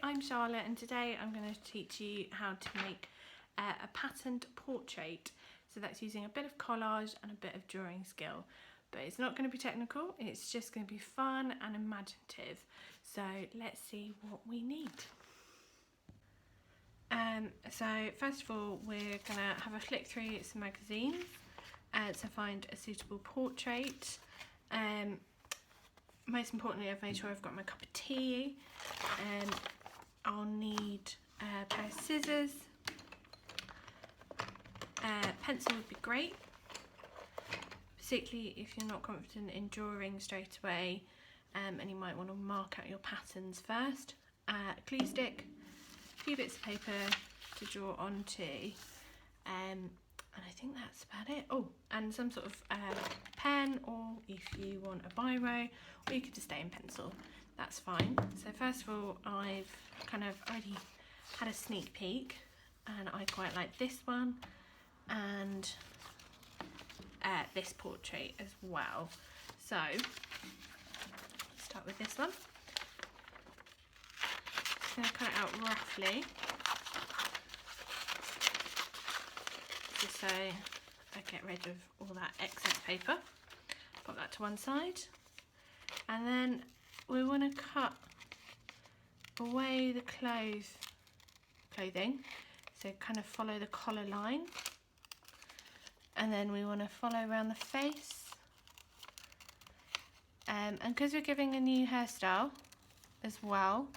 I'm Charlotte and today I'm going to teach you how to make a patterned portrait. So that's using a bit of collage and a bit of drawing skill. But it's not going to be technical, it's just going to be fun and imaginative. So let's see what we need. So first of all, we're going to have a flick through some magazines to find a suitable portrait. Most importantly, I've made sure I've got my cup of tea. I'll need a pair of scissors. Pencil would be great, particularly if you're not confident in drawing straight away, and you might want to mark out your patterns first. Glue stick, a few bits of paper to draw onto, and I think that's about it. Oh, and some sort of pen, or if you want a biro, or you could just stay in pencil, that's fine. So first of all, I've kind of already had a sneak peek, and I quite like this one and this portrait as well. So let's start with this one. I'm going to cut it out roughly, just so I get rid of all that excess paper. Put that to one side, and then we want to cut away the clothing, so kind of follow the collar line, and then we want to follow around the face, and because we're giving a new hairstyle as well,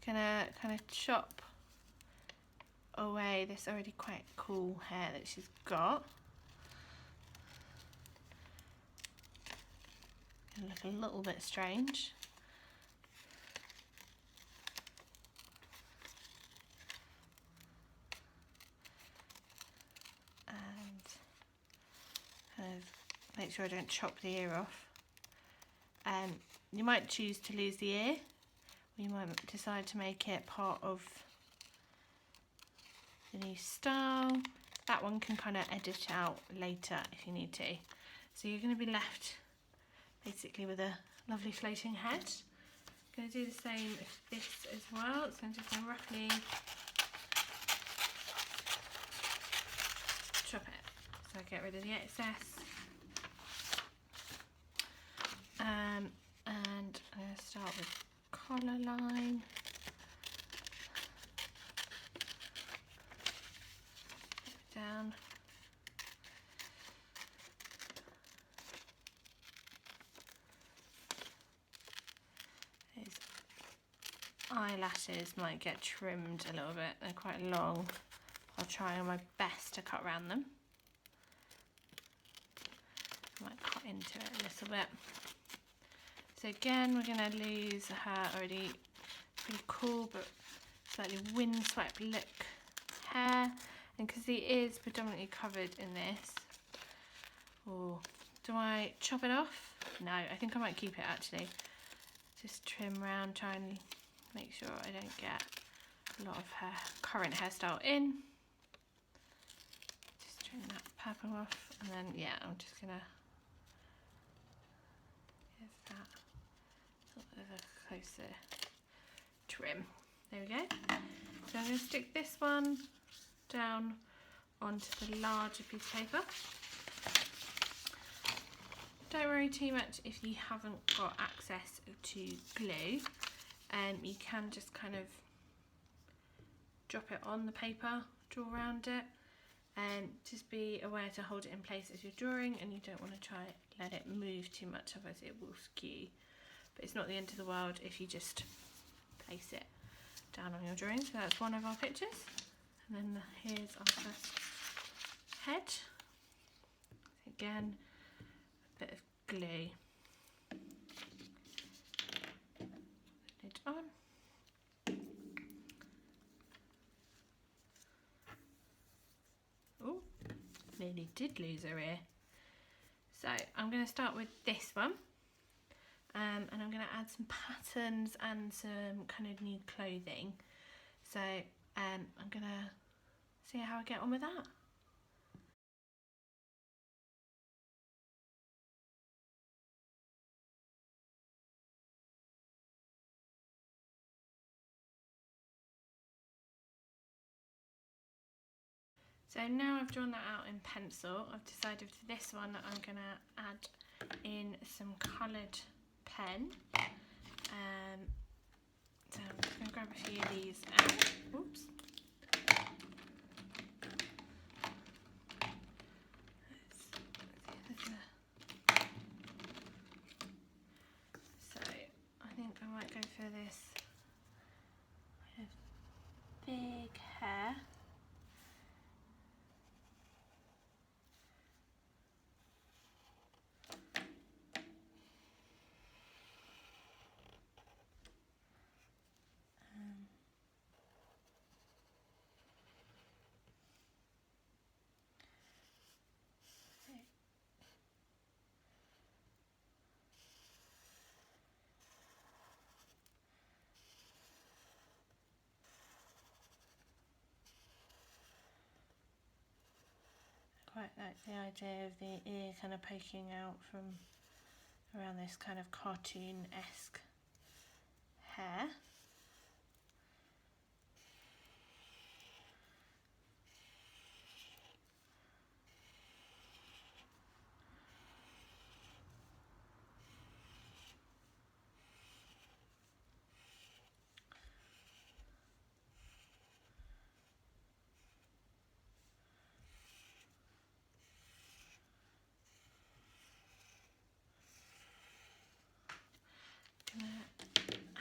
gonna kind of chop away this already quite cool hair that she's got. Gonna look a little bit strange. And kind of make sure I don't chop the ear off. You might choose to lose the ear, or you might decide to make it part of the new style. That one can kind of edit out later if you need to. So you're going to be left basically with a lovely floating head. I'm going to do the same with this as well. So I'm just going to roughly chop it so I get rid of the excess. And I'm going to start with collar line. Down. His eyelashes might get trimmed a little bit, they're quite long. I'll try my best to cut around them. I might cut into it a little bit. So again, we're going to lose her already pretty cool but slightly windswept look hair. And because he is predominantly covered in this, oh, do I chop it off? No, I think I might keep it actually. Just trim around, try and make sure I don't get a lot of her current hairstyle in. Just trim that purple off, and then yeah, I'm just gonna give that a little bit of a closer trim. There we go. So I'm gonna stick this one down onto the larger piece of paper. Don't worry too much if you haven't got access to glue. You can just kind of drop it on the paper, draw around it, and just be aware to hold it in place as you're drawing, and you don't want to try let it move too much, otherwise it will skew. But it's not the end of the world if you just place it down on your drawing. So that's one of our pictures. And then here's our first head. Again, a bit of glue. Lid on. Oh, nearly did lose her ear. So I'm going to start with this one. And I'm going to add some patterns and some kind of new clothing. So I'm going to see how I get on with that. So now I've drawn that out in pencil, I've decided for this one that I'm going to add in some coloured pen. So I'm just going to grab a few of these out. Oops. So I think I might go for this kind of big hair. Quite like the idea of the ear kind of poking out from around this kind of cartoon-esque hair.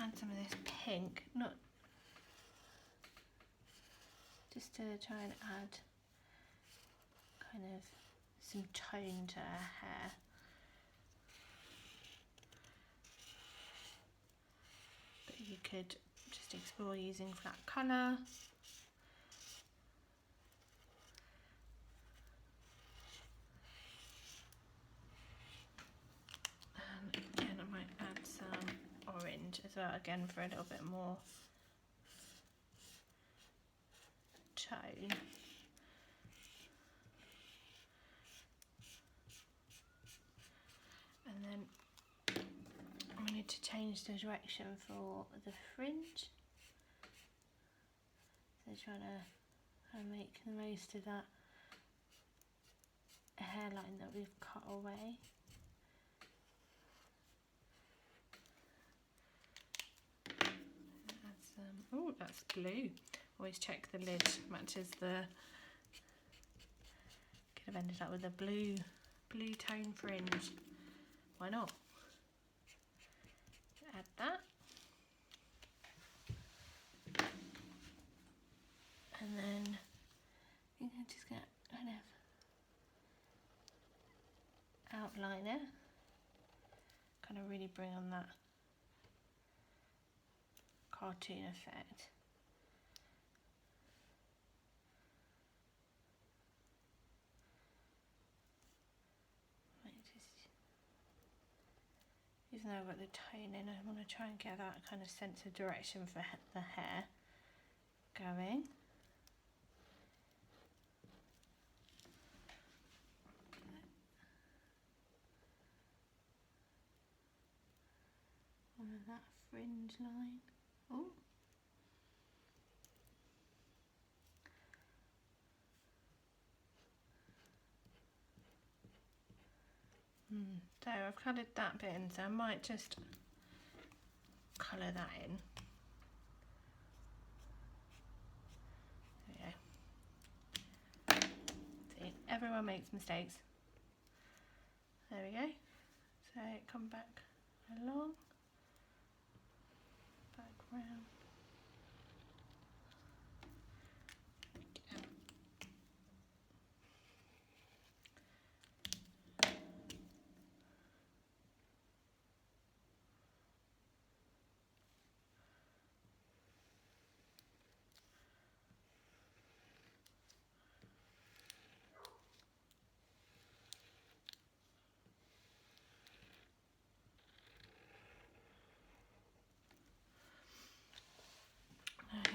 Add some of this pink, not just to try and add kind of some tone to her hair. But you could just explore using flat colour. And again I might add some orange as well, again for a little bit more tone. And then I need to change the direction for the fringe. So trying to make the most of that hairline that we've cut away. Add some, oh, that's glue. Always check the lid matches the, could have ended up with a blue tone fringe. Why not? Add that. And then I think I'm just going to kind of outline it. Kind of really bring on that cartoon effect. Even though I've got the tone in, I want to try and get that kind of sense of direction for the hair going. And then that fringe line. Oh. So I've coloured that bit in, so I might just colour that in. There we go. See, everyone makes mistakes. There we go. So come back along, back round.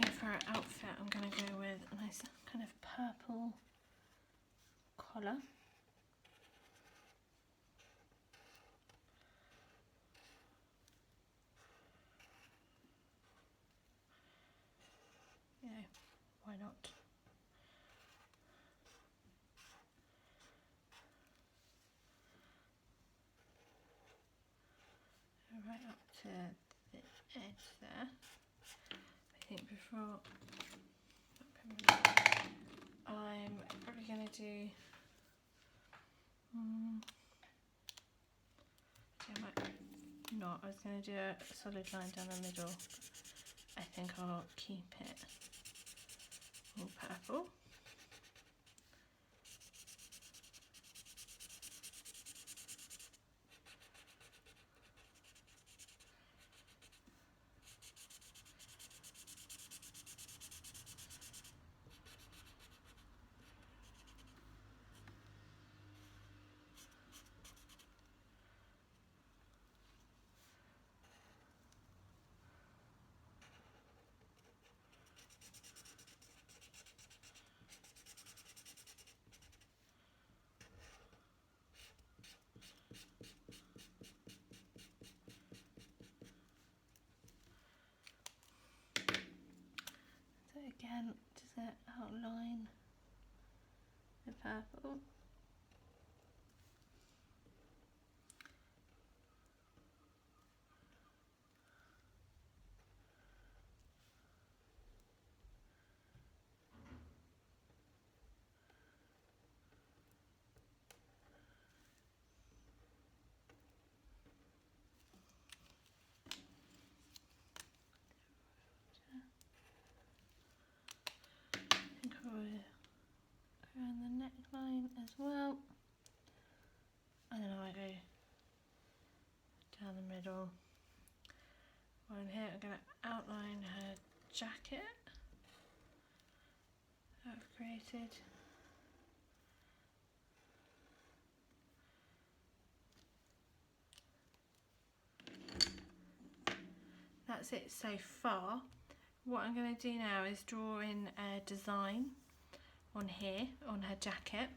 Here for our outfit, I'm going to go with a nice kind of purple collar. Yeah, why not? to the edge there. I think before I'm probably going to do I might not. I was going to do a solid line down the middle. I think I'll keep it all purple. So again, just outline the purple. Around the neckline as well, and then I go down the middle. One here, I'm going to outline her jacket that I've created. That's it so far. What I'm going to do now is draw in a design on here, on her jacket,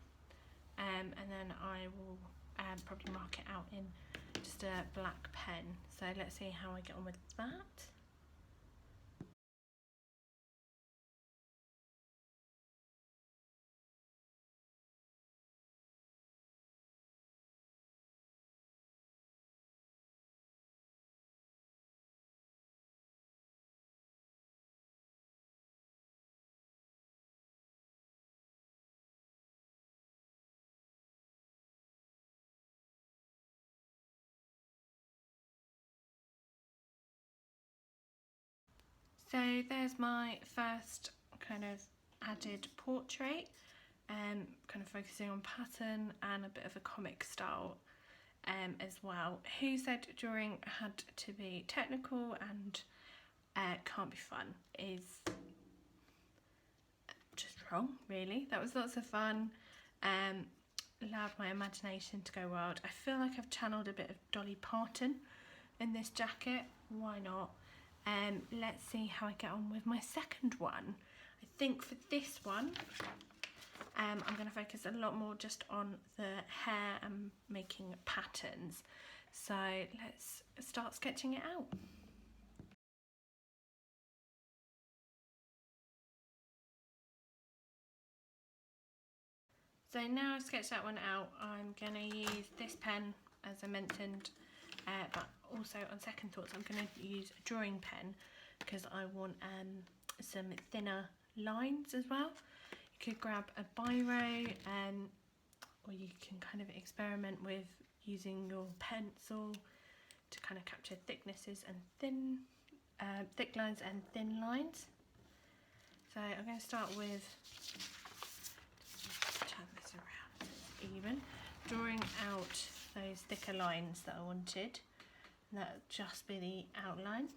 and then I will probably mark it out in just a black pen. So let's see how I get on with that. So there's my first kind of added portrait, kind of focusing on pattern and a bit of a comic style as well. Who said drawing had to be technical and can't be fun is just wrong, really. That was lots of fun. Allowed my imagination to go wild. I feel like I've channeled a bit of Dolly Parton in this jacket. Why not? Let's see how I get on with my second one. I think for this one, I'm going to focus a lot more just on the hair and making patterns. So let's start sketching it out. So now I've sketched that one out, I'm going to use this pen as I mentioned, but also on second thoughts I'm going to use a drawing pen because I want some thinner lines as well. You could grab a biro or you can kind of experiment with using your pencil to kind of capture thicknesses and thick lines and thin lines. So I'm going to start with, turn this around so it's even, drawing out those thicker lines that I wanted. And that'll just be the outline.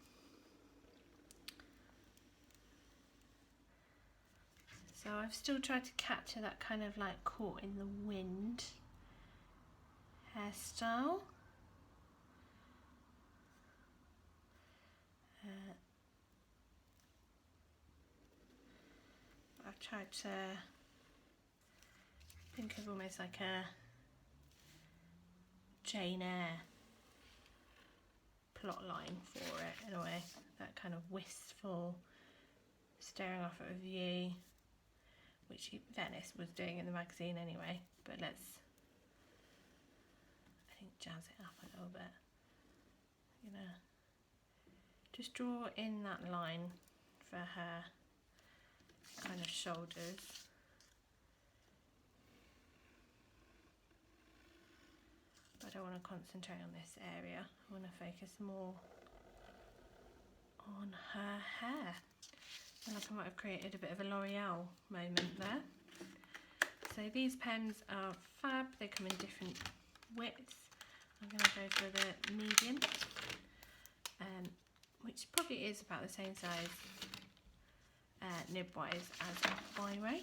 So I've still tried to capture that kind of like caught in the wind hairstyle. I've tried to think of almost like a Jane Eyre plot line for it in a way, that kind of wistful staring off at a view, which Venice was doing in the magazine anyway, but let's, I think, jazz it up a little bit, you know. just draw in that line for her kind of shoulders. But I don't want to concentrate on this area. I want to focus more on her hair. And like I might have created a bit of a L'Oreal moment there. So these pens are fab. They come in different widths. I'm going to go for the medium, which probably is about the same size nib-wise as a biro.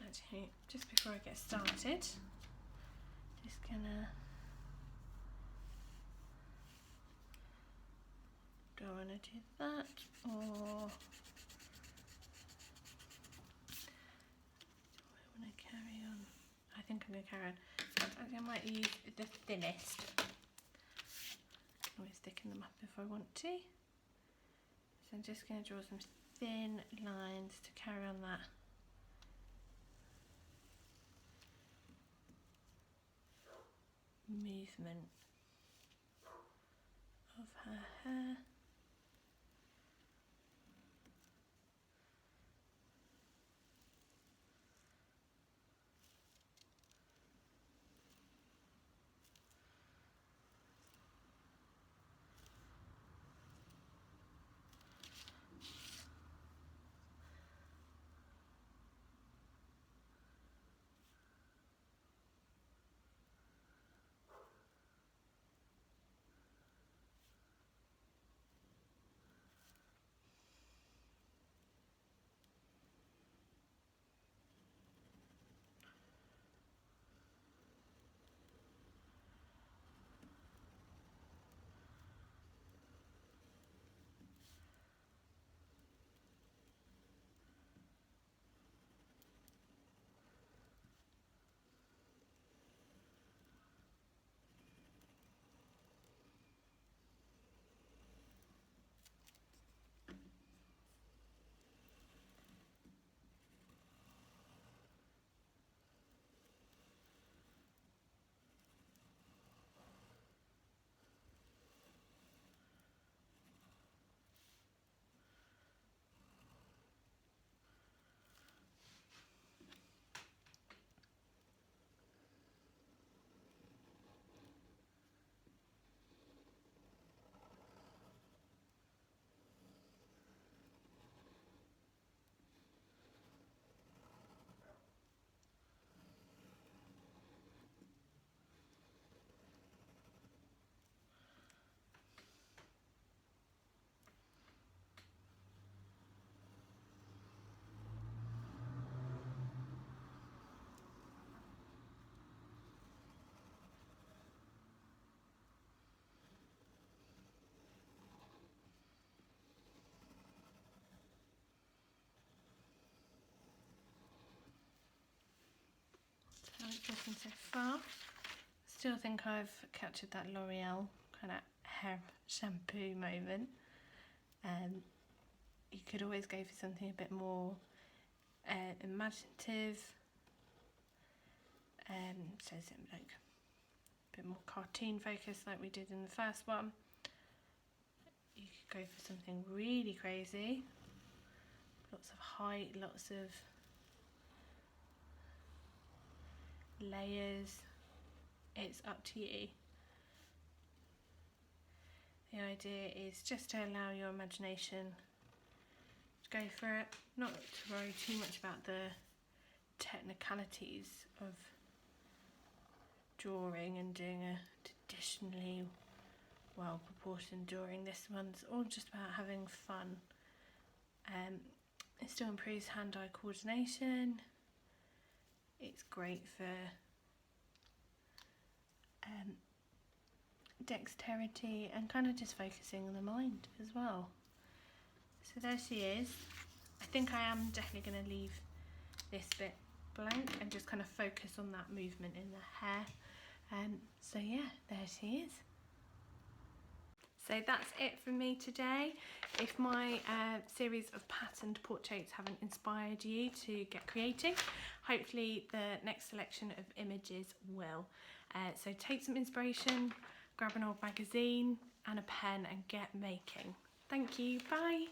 Actually, just before I get started, just gonna do I want to do that, or do I want to carry on? I think I'm going to carry on. I might use the thinnest. I can always thicken them up if I want to. So I'm just going to draw some thin lines to carry on that movement of her hair. How it's looking so far. Still think I've captured that L'Oreal kind of hair shampoo moment. You could always go for something a bit more imaginative, so something like a bit more cartoon focused like we did in the first one. You could go for something really crazy, lots of height, lots of layers. It's up to you. The idea is just to allow your imagination to go for it, not to worry too much about the technicalities of drawing and doing a traditionally well proportioned drawing. This one's all just about having fun. It still improves hand-eye coordination. It's great for dexterity and kind of just focusing on the mind as well. So there she is. I think I am definitely going to leave this bit blank and just kind of focus on that movement in the hair. So yeah, there she is. So that's it from me today. If my series of patterned portraits haven't inspired you to get creating, hopefully the next selection of images will. So take some inspiration, grab an old magazine, and a pen and get making. Thank you, bye.